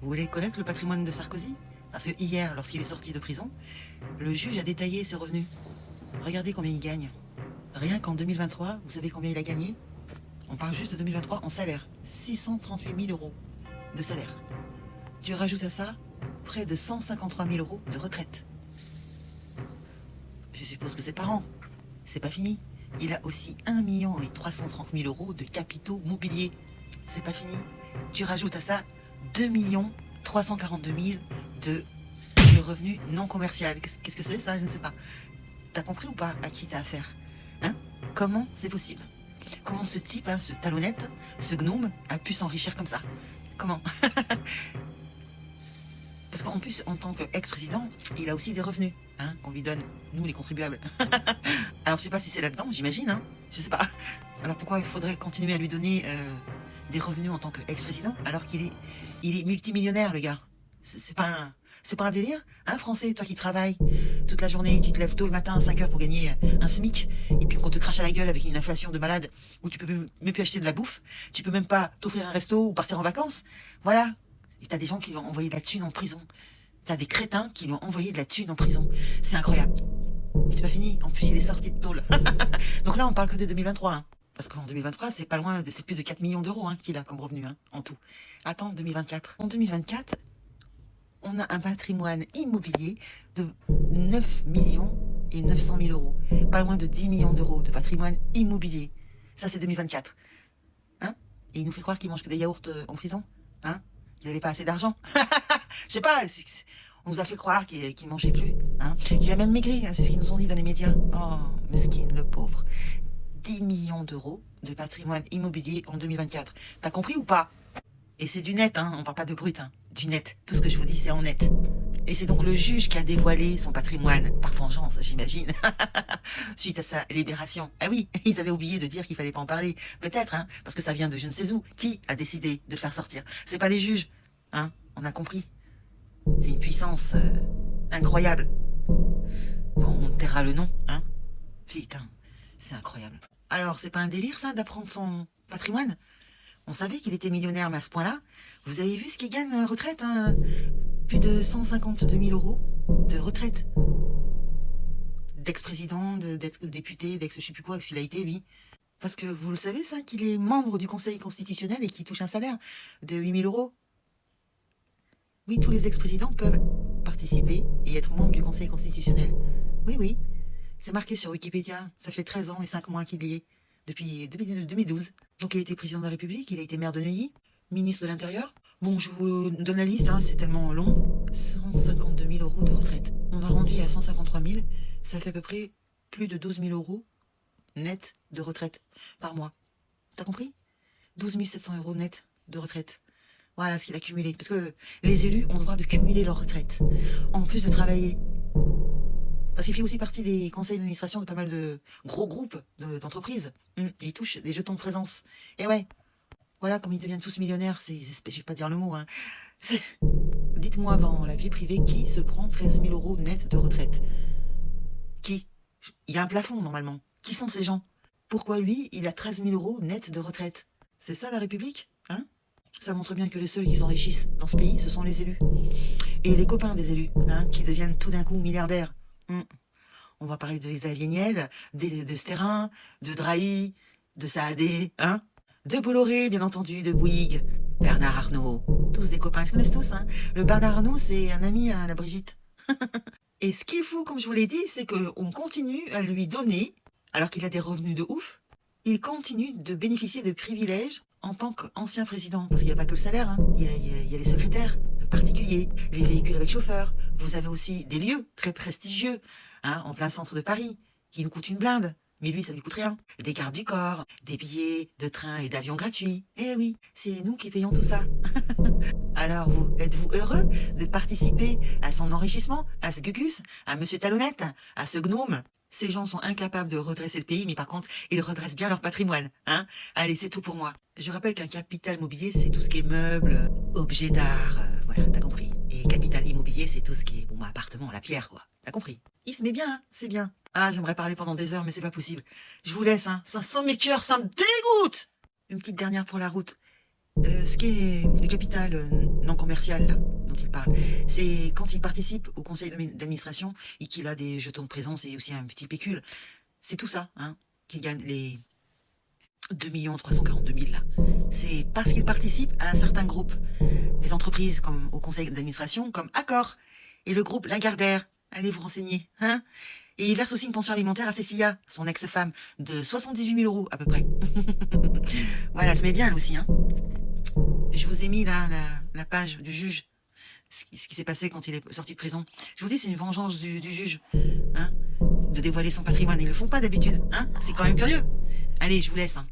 Vous voulez connaître le patrimoine de Sarkozy? Parce que hier, lorsqu'il est sorti de prison, le juge a détaillé ses revenus. Regardez combien il gagne. Rien qu'en 2023, vous savez combien il a gagné? On parle juste de 2023 en salaire. 638 000 euros de salaire. Tu rajoutes à ça près de 153 000 euros de retraite. Je suppose que c'est par an. C'est pas fini. Il a aussi 1 330 000 euros de capitaux mobiliers. C'est pas fini. Tu rajoutes à ça 2 342 000 de revenus non commerciaux. Qu'est-ce que c'est ça? Je ne sais pas. T'as compris ou pas à qui t'as affaire? Hein? Comment c'est possible? Comment ce type, ce talonnette, ce gnome, a pu s'enrichir comme ça? Comment? Parce qu'en plus, en tant qu'ex-président, il a aussi des revenus, qu'on lui donne, nous les contribuables. Alors je sais pas si c'est là-dedans, j'imagine, je sais pas. Alors pourquoi il faudrait continuer à lui donner des revenus en tant qu'ex-président, alors qu'il est multimillionnaire, le gars? C'est pas un délire, Français, toi qui travailles toute la journée, tu te lèves tôt le matin à 5 heures pour gagner un SMIC, et puis qu'on te crache à la gueule avec une inflation de malade, où tu peux même plus acheter de la bouffe, tu peux même pas t'offrir un resto ou partir en vacances, voilà. Et t'as des gens qui lui ont envoyé de la thune en prison. T'as des crétins qui lui ont envoyé de la thune en prison. C'est incroyable. C'est pas fini, en plus il est sorti de tôle. Donc là on parle que de 2023, Parce qu'en 2023, c'est pas loin c'est plus de 4 millions d'euros qu'il a comme revenu, en tout. Attends, 2024. En 2024, on a un patrimoine immobilier de 9 900 000 euros. Pas loin de 10 millions d'euros de patrimoine immobilier. Ça, c'est 2024. Et il nous fait croire qu'il mange que des yaourts en prison. Il n'avait pas assez d'argent. Je sais pas, on nous a fait croire qu'il mangeait plus. Qu'il a même maigri, c'est ce qu'ils nous ont dit dans les médias. Oh, mesquine, le pauvre. 10 millions d'euros de patrimoine immobilier en 2024. T'as compris ou pas? Et c'est du net, on parle pas de brut, du net. Tout ce que je vous dis, c'est en net. Et c'est donc le juge qui a dévoilé son patrimoine, par vengeance, j'imagine, suite à sa libération. Ah oui, ils avaient oublié de dire qu'il fallait pas en parler. Peut-être, parce que ça vient de je ne sais où. Qui a décidé de le faire sortir? C'est pas les juges, on a compris. C'est une puissance incroyable. Bon, on taira le nom, Putain, c'est incroyable. Alors, c'est pas un délire, ça, d'apprendre son patrimoine? On savait qu'il était millionnaire, mais à ce point-là, vous avez vu ce qu'il gagne en retraite, Plus de 152 000 euros de retraite. D'ex-président, d'ex-député, d'ex je sais plus quoi, s'il a été, lui. Parce que vous le savez, ça, qu'il est membre du Conseil constitutionnel et qu'il touche un salaire de 8 000 euros. Oui, tous les ex-présidents peuvent participer et être membres du Conseil constitutionnel. Oui, oui. C'est marqué sur Wikipédia. Ça fait 13 ans et 5 mois qu'il y est. Depuis 2012. Donc il a été président de la République, il a été maire de Neuilly, ministre de l'Intérieur. Bon, je vous donne la liste, c'est tellement long. 152 000 euros de retraite. On a rendu à 153 000. Ça fait à peu près plus de 12 000 euros net de retraite par mois. T'as compris? 12 700 euros net de retraite. Voilà ce qu'il a cumulé. Parce que les élus ont le droit de cumuler leur retraite. En plus de travailler. Parce qu'il fait aussi partie des conseils d'administration de pas mal de gros groupes d'entreprises. Il touche des jetons de présence. Et ouais, voilà comme ils deviennent tous millionnaires, je vais pas dire le mot. Dites-moi dans la vie privée, qui se prend 13 000 euros net de retraite? Qui? Il y a un plafond normalement. Qui sont ces gens? Pourquoi lui, il a 13 000 euros net de retraite? C'est ça la République, Ça montre bien que les seuls qui s'enrichissent dans ce pays, ce sont les élus. Et les copains des élus, qui deviennent tout d'un coup milliardaires. On va parler de Xavier Niel, de Sterrin, de Drahi, de Saadé, de Bolloré, bien entendu, de Bouygues, Bernard Arnault, tous des copains, ils se connaissent tous, Le Bernard Arnault, c'est un ami à la Brigitte. Et ce qui est fou, comme je vous l'ai dit, c'est qu'on continue à lui donner, alors qu'il a des revenus de ouf, il continue de bénéficier de privilèges en tant qu'ancien président. Parce qu'il n'y a pas que le salaire, il y a les secrétaires particuliers, les véhicules avec chauffeur. Vous avez aussi des lieux très prestigieux, en plein centre de Paris, qui nous coûtent une blinde. Mais lui, ça lui coûte rien. Des gardes du corps, des billets de train et d'avion gratuits. Eh oui, c'est nous qui payons tout ça. Alors, êtes-vous heureux de participer à son enrichissement, à ce gugus, à Monsieur Talonnette, à ce gnome? Ces gens sont incapables de redresser le pays, mais par contre, ils redressent bien leur patrimoine. Allez, c'est tout pour moi. Je rappelle qu'un capital mobilier, c'est tout ce qui est meubles, objets d'art, voilà, t'as compris. Et capital immobilier, c'est tout ce qui est, appartement, la pierre, quoi. T'as compris? Il se met bien, c'est bien. Ah, j'aimerais parler pendant des heures, mais c'est pas possible. Je vous laisse, ça sent mes cœurs, ça me dégoûte. Une petite dernière pour la route. Ce qui est le capital non commercial, là, dont il parle, c'est quand il participe au conseil d'administration et qu'il a des jetons de présence et aussi un petit pécule. C'est tout ça, hein, qu'il gagne les 2 342 000 là. C'est parce qu'il participe à un certain groupe, des entreprises comme au conseil d'administration, comme Accor, et le groupe Lagardère. Allez vous renseigner, hein. Et il verse aussi une pension alimentaire à Cécilia, son ex-femme, de 78 000 € à peu près. Voilà, elle se met bien elle aussi, hein. Je vous ai mis là la page du juge, ce qui s'est passé quand il est sorti de prison. Je vous dis, c'est une vengeance du juge, hein, de dévoiler son patrimoine. Ils le font pas d'habitude, hein. C'est quand même curieux. Allez, je vous laisse, hein.